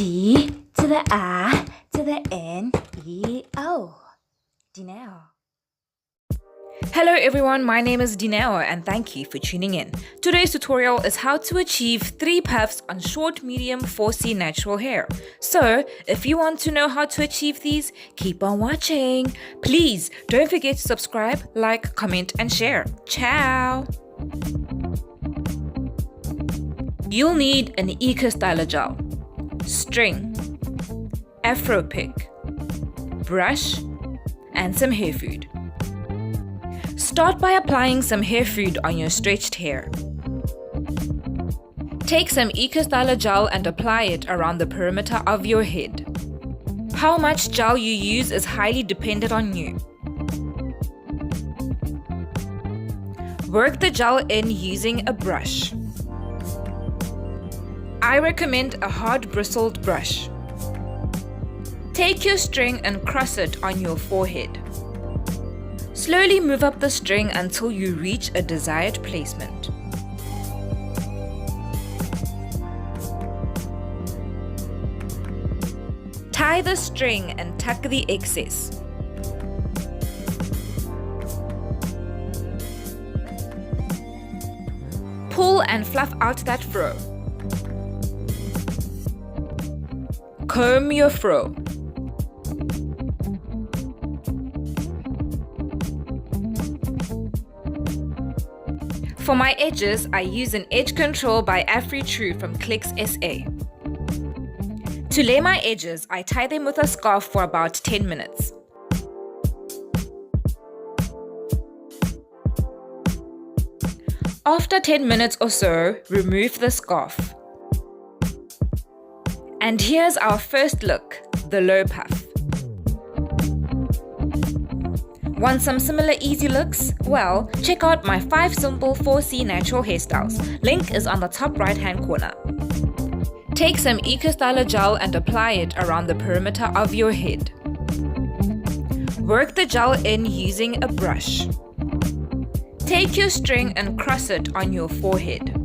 D to the I to the N E O. Dineo. Hello everyone, my name is Dineo and thank you for tuning in. Today's tutorial is how to achieve 3 puffs on short, medium, 4C natural hair. So, if you want to know how to achieve these, keep on watching. Please don't forget to subscribe, like, comment and share. Ciao! You'll need an Eco Styler gel, string, Afro pick, brush and some hair food. Start by applying some hair food on your stretched hair. Take some Eco Styler gel and apply it around the perimeter of your head. How much gel you use is highly dependent on you. Work the gel in using a brush. I recommend a hard bristled brush. Take your string and cross it on your forehead. Slowly move up the string until you reach a desired placement. Tie the string and tuck the excess. Pull and fluff out that fro. Comb your fro. For my edges, I use an Edge Control by Afri True from Clicks SA. To lay my edges, I tie them with a scarf for about 10 minutes. After 10 minutes or so, remove the scarf. And here's our first look, the low puff. Want some similar easy looks? Well, check out my 5 simple 4C natural hairstyles. Link is on the top right hand corner. Take some Eco Styler gel and apply it around the perimeter of your head. Work the gel in using a brush. Take your string and cross it on your forehead.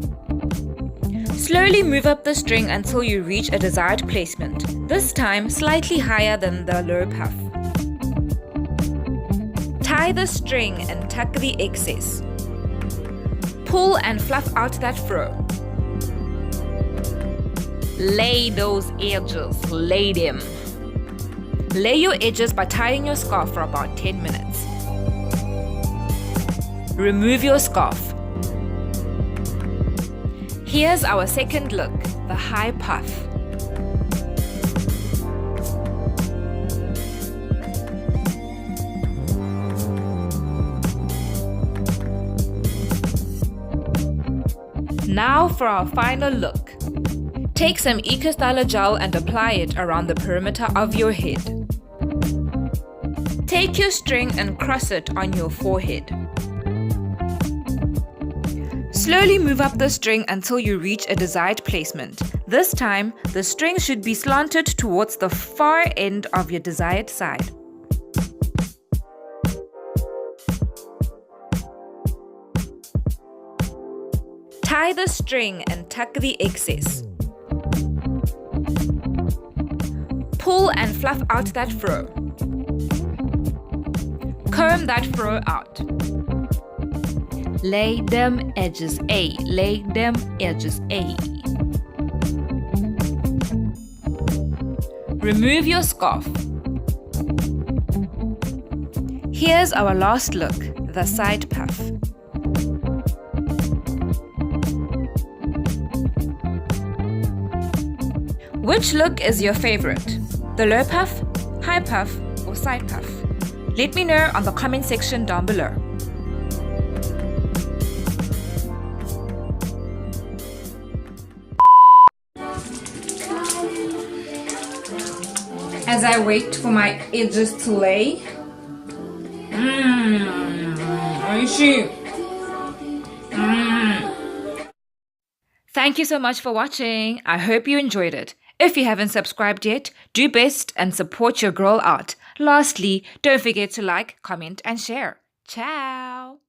Slowly move up the string until you reach a desired placement, this time slightly higher than the low puff. Tie the string and tuck the excess. Pull and fluff out that fro. Lay those edges, lay them. Lay your edges by tying your scarf for about 10 minutes. Remove your scarf. Here's our second look, the high puff. Now for our final look. Take some Eco Styler gel and apply it around the perimeter of your head. Take your string and cross it on your forehead. Slowly move up the string until you reach a desired placement. This time, the string should be slanted towards the far end of your desired side. Tie the string and tuck the excess. Pull and fluff out that fro. Comb that fro out. Lay them edges A, lay them edges A. Remove your scarf. Here's our last look, the side puff. Which look is your favorite? The low puff, high puff or side puff? Let me know on the comment section down below. As I wait for my edges to lay. Thank you so much for watching. I hope you enjoyed it. If you haven't subscribed yet, do best and support your girl out. Lastly, don't forget to like, comment and share. Ciao!